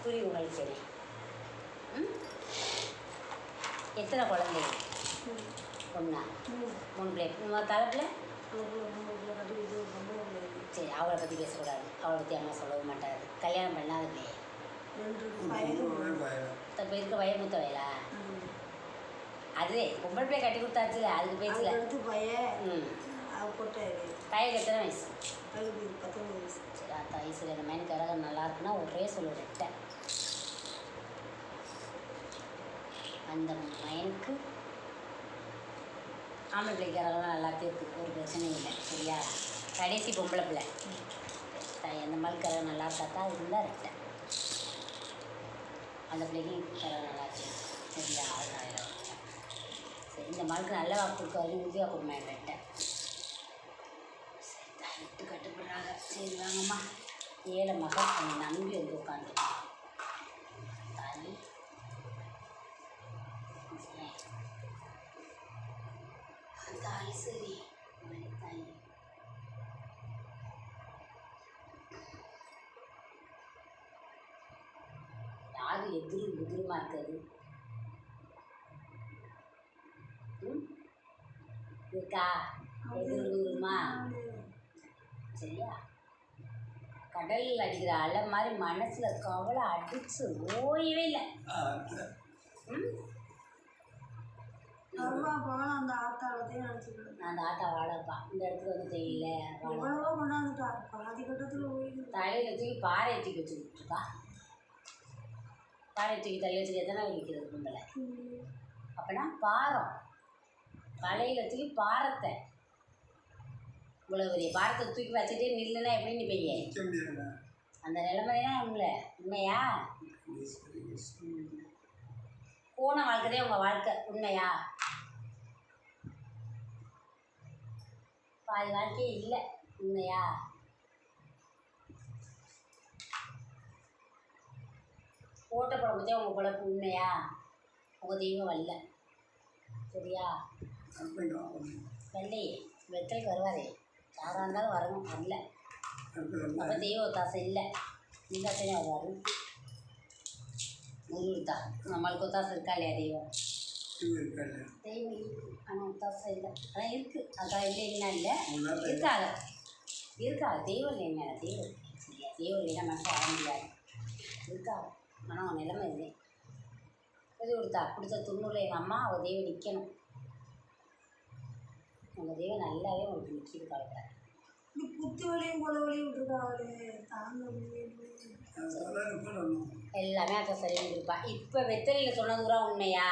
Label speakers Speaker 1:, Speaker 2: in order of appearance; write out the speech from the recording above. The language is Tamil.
Speaker 1: புரியும் உங்களுக்கு சரி. எத்தனை குழந்தை? ஒன்றா? 3 பிள்ளை. தலைப்பில் சரி, அவளை பற்றி பேசக்கூடாது. அவளை பற்றி அம்மா சொல்லவும் மாட்டாரு. கல்யாணம் பண்ணாத பிள்ளையே இப்போ இருக்க வயமுத்த வயலா? அதுவே பொம்பளை பிள்ளை கட்டி கொடுத்தாச்சுல, அதுக்கு பேசல. பையனுக்கு எத்தனை வயசு?
Speaker 2: 19 வயசு.
Speaker 1: சரி, 10 வயசில் இந்த மாதிரி கரகம் நல்லா இருக்குன்னா ஒரே சொல்லுறேன். அந்த பையனுக்கு ஆம்பளை பிள்ளை கரகம்லாம் எல்லாத்தையும் இருக்குது, ஒரு பிரச்சனையும் இல்லை. சரியா? கடைசி பொம்பளை பிள்ளை அந்த மாதிரி கரகம் நல்லா இருக்காத்தா இருந்தால் ரெட்டை. அந்த பிள்ளைக்கு கரகம் நல்லா இருக்கு. சரியா? அதனால சரி, இந்த மாதிரி நல்ல வாக்கு கொடுக்க வரைக்கும் உறுதியாக கொடுமை ரெட்டை. சரி, விட்டு கட்டுப்படுறாங்க. சரி வாங்கம்மா. 7 மகள் அவங்க நம்பி வந்து உட்காந்து தாலி தாலி. சரி தாலி யாரு எதிருமா இருக்குது? இருக்கா எதிருமா? சரியா? கடலில் அடிக்கிற அலை மாதிரி மனசில் கவலை அடிச்சு ஓயவே இல்லை.
Speaker 2: அந்த ஆத்தாவத்தையும் நினச்சிக்கிறேன்.
Speaker 1: நான் அந்த ஆட்டா வாழப்பா இந்த இடத்துல வந்து தெரியல.
Speaker 2: எவ்வளவோ கொண்டாந்துட்டா, பாதி கட்டத்தில் போயிடுது.
Speaker 1: தலையில் தூக்கி பாறை தூக்கி வச்சுக்கிட்டுருக்கா. பாறை தூக்கி தள்ளி வச்சுக்க எத்தனை வைக்கிறது கும்பலை? அப்படின்னா பாரம் தலையில் தூக்கி பாரத்தை இவ்வளோ பெரிய பாரத்தை தூக்கி வச்சுட்டே நில்லுன்னா எப்படி நிற்பீங்க? அந்த நிலைமைதான் உங்களை உண்மையா? போன வாழ்க்கைதே உங்கள் வாழ்க்கை உண்மையா? பாதி வாழ்க்கையே இல்லை உண்மையா? ஓட்ட பழப்பதே உங்கள் குழப்பு உண்மையா? உங்கள் தெய்வம் வரல. சரியா? வெள்ளை வெத்தலைக்கு வருவாரே, யாராக இருந்தாலும் வரணும். வரல அப்போ தெய்வ ஒத்தாசை இல்லை. இந்த ஆசையும் வருவார். குருத்தா நம்மளுக்கு ஒத்தாசை இருக்கா இல்லையா? தெய்வம் தெய்வம் இருக்குது, ஆனால் ஒத்தாசை இல்லை. அதான் இருக்குது. அதான் இல்லைன்னா இல்லை, இருக்காங்க இருக்காங்க. தெய்வம் இல்லைங்க, தெய்வம் இருக்கு. சரியா? தெய்வம் இல்லைன்னா மனசு ஆக முடியாது. இருக்காங்க, ஆனால் அவன் நிலைமை இல்லை. இது கொடுத்தா கொடுத்த துண்ணூரில் எங்கள் அம்மா அவள் தெய்வம் நிற்கணும். உங்கள் தெய்வம் நல்லாவே உங்களுக்கு நிற்கிது. கவலை
Speaker 2: குத்து வலியும் கொலை வலியும் விட்டுருக்காங்களே, தாங்க
Speaker 1: எல்லாமே அக்கா சரியாக இருப்பா. இப்போ வெத்தலையில் சொன்னது கூட உண்மையா?